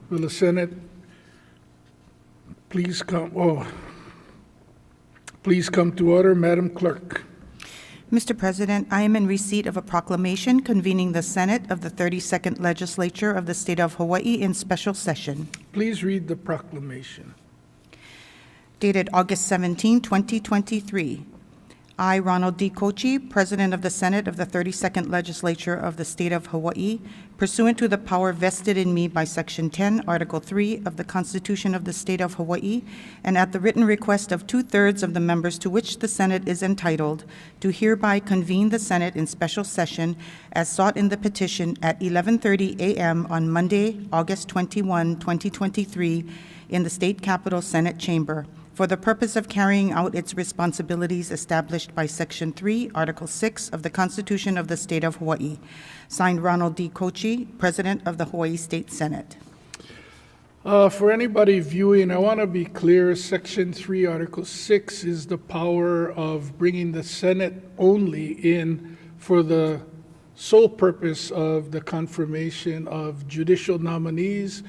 Will the Senate please come to order, Madam Clerk? Mr. President, I am in receipt of a proclamation convening the Senate of the 32nd Legislature of the State of Hawaii in special session. Please read the proclamation. Dated August 17, 2023. I, Ronald D. Kochi, President of the Senate of the 32nd Legislature of the State of Hawaii, pursuant to the power vested in me by Section 10, Article 3 of the Constitution of the State of Hawaii, and at the written request of 2/3 of the members to which the Senate is entitled, do hereby convene the Senate in special session as sought in the petition at 11:30 a.m. on Monday, August 21, 2023, in the State Capitol Senate Chamber, for the purpose of carrying out its responsibilities established by Section 3, Article 6 of the Constitution of the State of Hawaii. Signed, Ronald D. Kochi, President of the Hawaii State Senate. For anybody viewing, I want to be clear, Section 3, Article 6 is the power of bringing the Senate only in for the sole purpose of the confirmation of judicial nominees.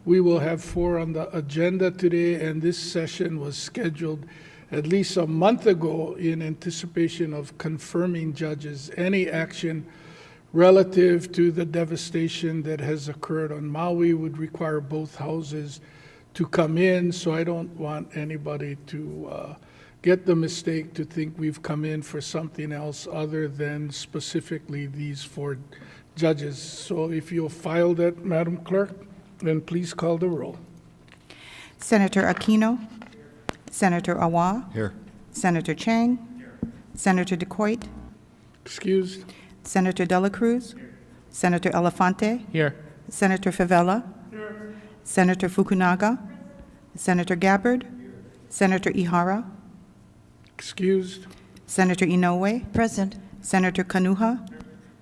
We will have 4 on the agenda today, and this session was scheduled at least a month ago in anticipation of confirming judges. Any action relative to the devastation that has occurred on Maui would require both houses to come in, so I don't want anybody to get the mistake to think we've come in for something else other than specifically these 4 judges. So if you'll file that, Madam Clerk, then please call the roll. Senator Aquino. Senator Awa. Here. Senator Chang. Senator DeCoit. Excused. Senator Dela Cruz. Senator Elefante. Here. Senator Favela. Senator Fukunaga. Senator Gabbard. Senator Ihara. Excused. Senator Inoue. Present. Senator Kanuha.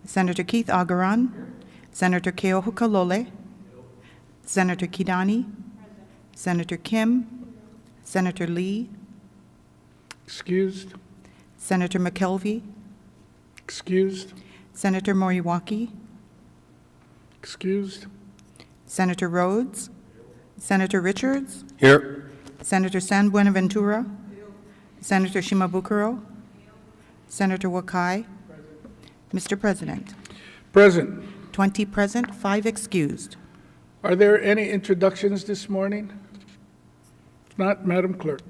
Senator Keith Agaran. Senator Keohukalole. Senator Kidani. Senator Kim. Senator Lee. Excused. Senator McKelvey. Excused. Senator Moriwaki. Excused. Senator Rhodes. Senator Richards. Here. Senator San Buenaventura. Senator Shimabukuro. Senator Wakai. Mr. President. Present. 20 present, 5 excused. Are there any introductions this morning? If not, Madam Clerk.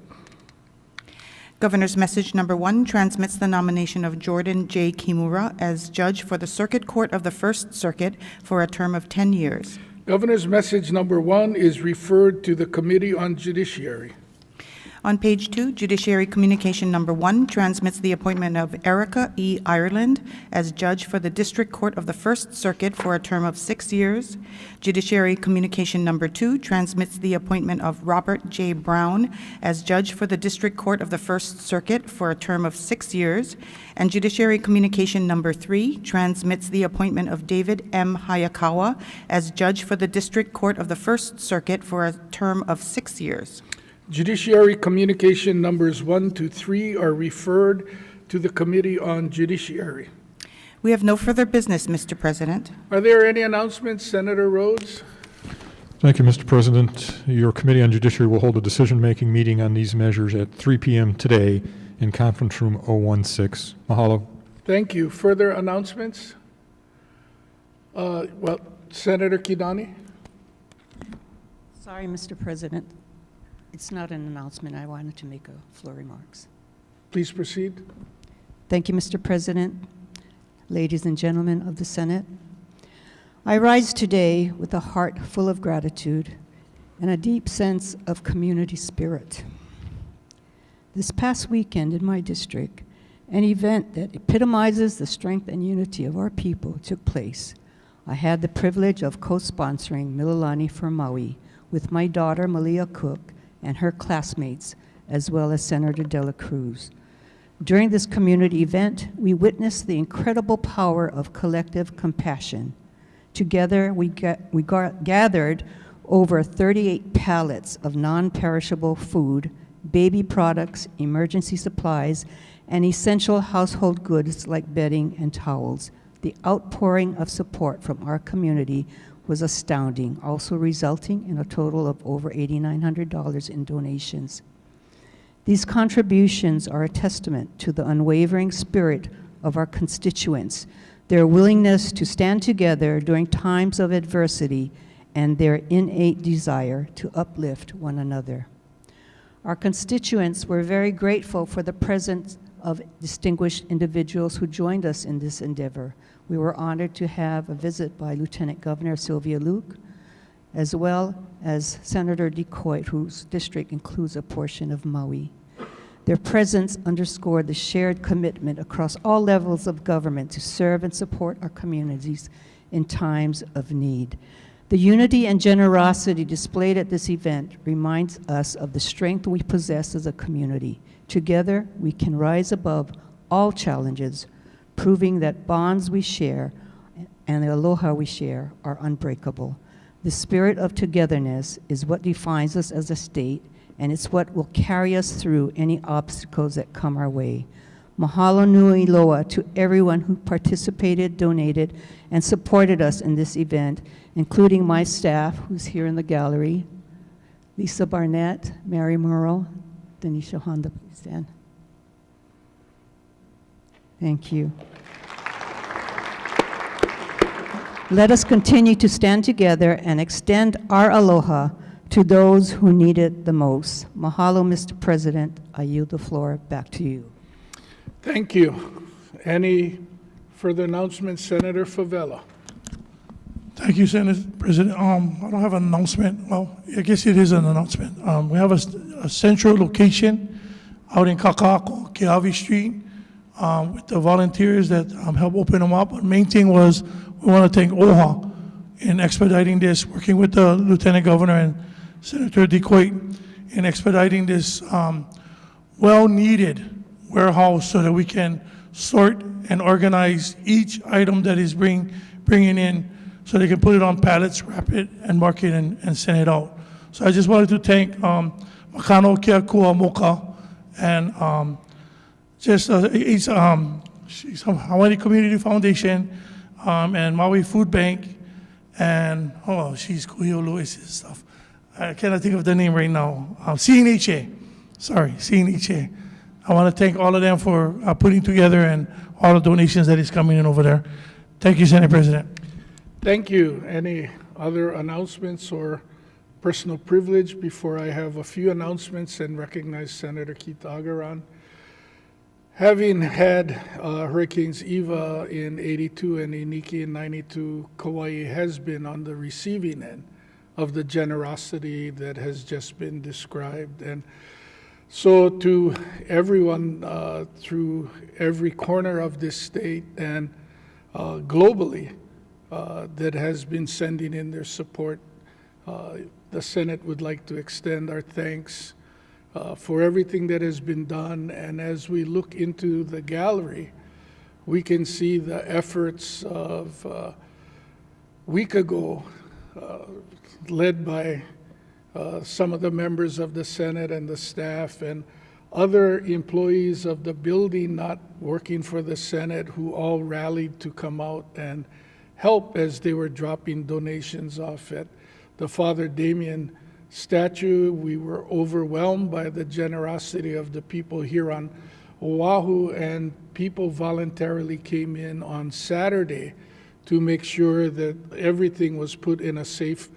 Governor's message number 1 transmits the nomination of Jordan J. Kimura as judge for the Circuit Court of the First Circuit for a term of 10 years. Governor's message number 1 is referred to the Committee on Judiciary. On page 2, Judiciary Communication number 1 transmits the appointment of Erica E. Ireland as judge for the District Court of the First Circuit for a term of 6 years. Judiciary Communication number 2 transmits the appointment of Robert J. Brown as judge for the District Court of the First Circuit for a term of 6 years. And Judiciary Communication number 3 transmits the appointment of David M. Hayakawa as judge for the District Court of the First Circuit for a term of 6 years. Judiciary Communication numbers 1 to 3 are referred to the Committee on Judiciary. We have no further business, Mr. President. Are there any announcements, Senator Rhodes? Thank you, Mr. President. Your Committee on Judiciary will hold a decision-making meeting on these measures at 3 p.m. today in Conference Room 016. Mahalo. Thank you. Further announcements? Senator Kidani? Sorry, Mr. President. It's not an announcement. I wanted to make a floor remarks. Please proceed. Thank you, Mr. President, ladies and gentlemen of the Senate. I rise today with a heart full of gratitude and a deep sense of community spirit. This past weekend in my district, an event that epitomizes the strength and unity of our people took place. I had the privilege of co-sponsoring Mililani for Maui with my daughter, Malia Cook, and her classmates, as well as Senator Dela Cruz. During this community event, we witnessed the incredible power of collective compassion. Together, we gathered over 38 pallets of non-perishable food, baby products, emergency supplies, and essential household goods like bedding and towels. The outpouring of support from our community was astounding, also resulting in a total of over $8,900 in donations. These contributions are a testament to the unwavering spirit of our constituents, their willingness to stand together during times of adversity, and their innate desire to uplift one another. Our constituents were very grateful for the presence of distinguished individuals who joined us in this endeavor. We were honored to have a visit by Lieutenant Governor Sylvia Luke, as well as Senator DeCoit, whose district includes a portion of Maui. Their presence underscored the shared commitment across all levels of government to serve and support our communities in times of need. The unity and generosity displayed at this event reminds us of the strength we possess as a community. Together, we can rise above all challenges, proving that bonds we share and the aloha we share are unbreakable. The spirit of togetherness is what defines us as a state, and it's what will carry us through any obstacles that come our way. Mahalo nui loa to everyone who participated, donated, and supported us in this event, including my staff, who's here in the gallery, Lisa Barnett, Mary Morrow, Denisha Honda, please stand. Thank you. Let us continue to stand together and extend our aloha to those who need it the most. Mahalo, Mr. President. I yield the floor back to you. Thank you. Any further announcements, Senator Favela? Thank you, Senator President. I don't have an announcement. Well, I guess it is an announcement. We have a central location out in Kaka'ako, Keawe Street, with the volunteers that helped open them up. The main thing was we want to thank OHA in expediting this, working with the Lieutenant Governor and Senator DeCoit in expediting this well-needed warehouse so that we can sort and organize each item that is bringing in, so they can put it on pallets, wrap it, and mark it and send it out. So I just wanted to thank Makano Keakua Moka and she's Hawai'i Community Foundation and Maui Food Bank and, she's Kuhio Lewis and stuff. I cannot think of the name right now. CNHA. Sorry, CNHA. I want to thank all of them for putting together and all the donations that is coming in over there. Thank you, Senate President. Thank you. Any other announcements or personal privilege before I have a few announcements and recognize Senator Keith Agaran? Having had Hurricanes Eva in '82 and Iniki in '92, Kauai has been on the receiving end of the generosity that has just been described. And so to everyone through every corner of this state and globally that has been sending in their support, the Senate would like to extend our thanks for everything that has been done. And as we look into the gallery, we can see the efforts of a week ago, led by some of the members of the Senate and the staff and other employees of the building not working for the Senate, who all rallied to come out and help as they were dropping donations off at the Father Damien statue. We were overwhelmed by the generosity of the people here on Oahu, and people voluntarily came in on Saturday to make sure that everything was put in a safe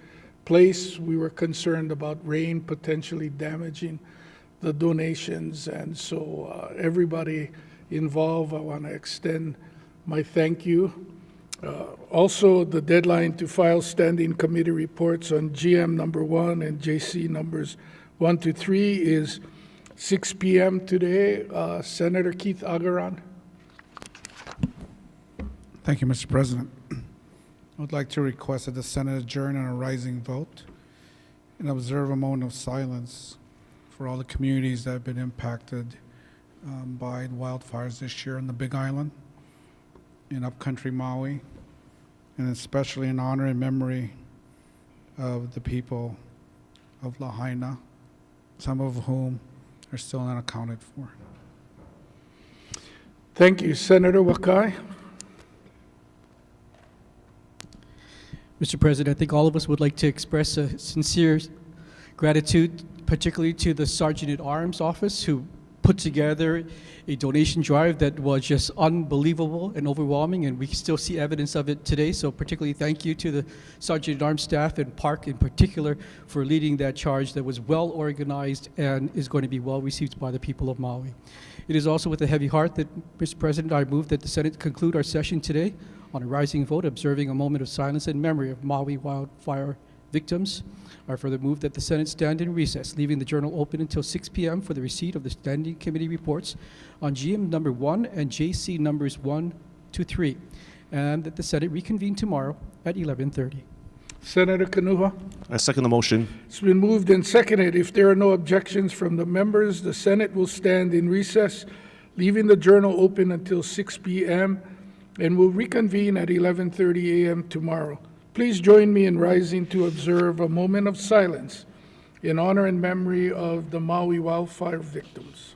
place. We were concerned about rain potentially damaging the donations, and so everybody involved, I want to extend my thank you. Also, the deadline to file standing committee reports on GM number 1 and JC numbers 1 to 3 is 6 p.m. today. Senator Keith Agaran. Thank you, Mr. President. I would like to request that the Senate adjourn on a rising vote and observe a moment of silence for all the communities that have been impacted by wildfires this year on the Big Island, in upcountry Maui, and especially in honor and memory of the people of Lahaina, some of whom are still unaccounted for. Thank you. Senator Wakai. Mr. President, I think all of us would like to express a sincere gratitude, particularly to the Sergeant at Arms office who put together a donation drive that was just unbelievable and overwhelming, and we still see evidence of it today. So particularly thank you to the Sergeant at Arms staff and Park in particular for leading that charge that was well organized and is going to be well received by the people of Maui. It is also with a heavy heart that, Mr. President, I move that the Senate conclude our session today on a rising vote, observing a moment of silence in memory of Maui wildfire victims. I further move that the Senate stand in recess, leaving the journal open until 6 p.m. for the receipt of the Standing Committee reports on GM number 1 and JC numbers 1 to 3, and that the Senate reconvene tomorrow at 11:30. Senator Kanuha? I second the motion. It's been moved and seconded. If there are no objections from the members, the Senate will stand in recess, leaving the journal open until 6 p.m. and will reconvene at 11:30 a.m. tomorrow. Please join me in rising to observe a moment of silence in honor and memory of the Maui wildfire victims.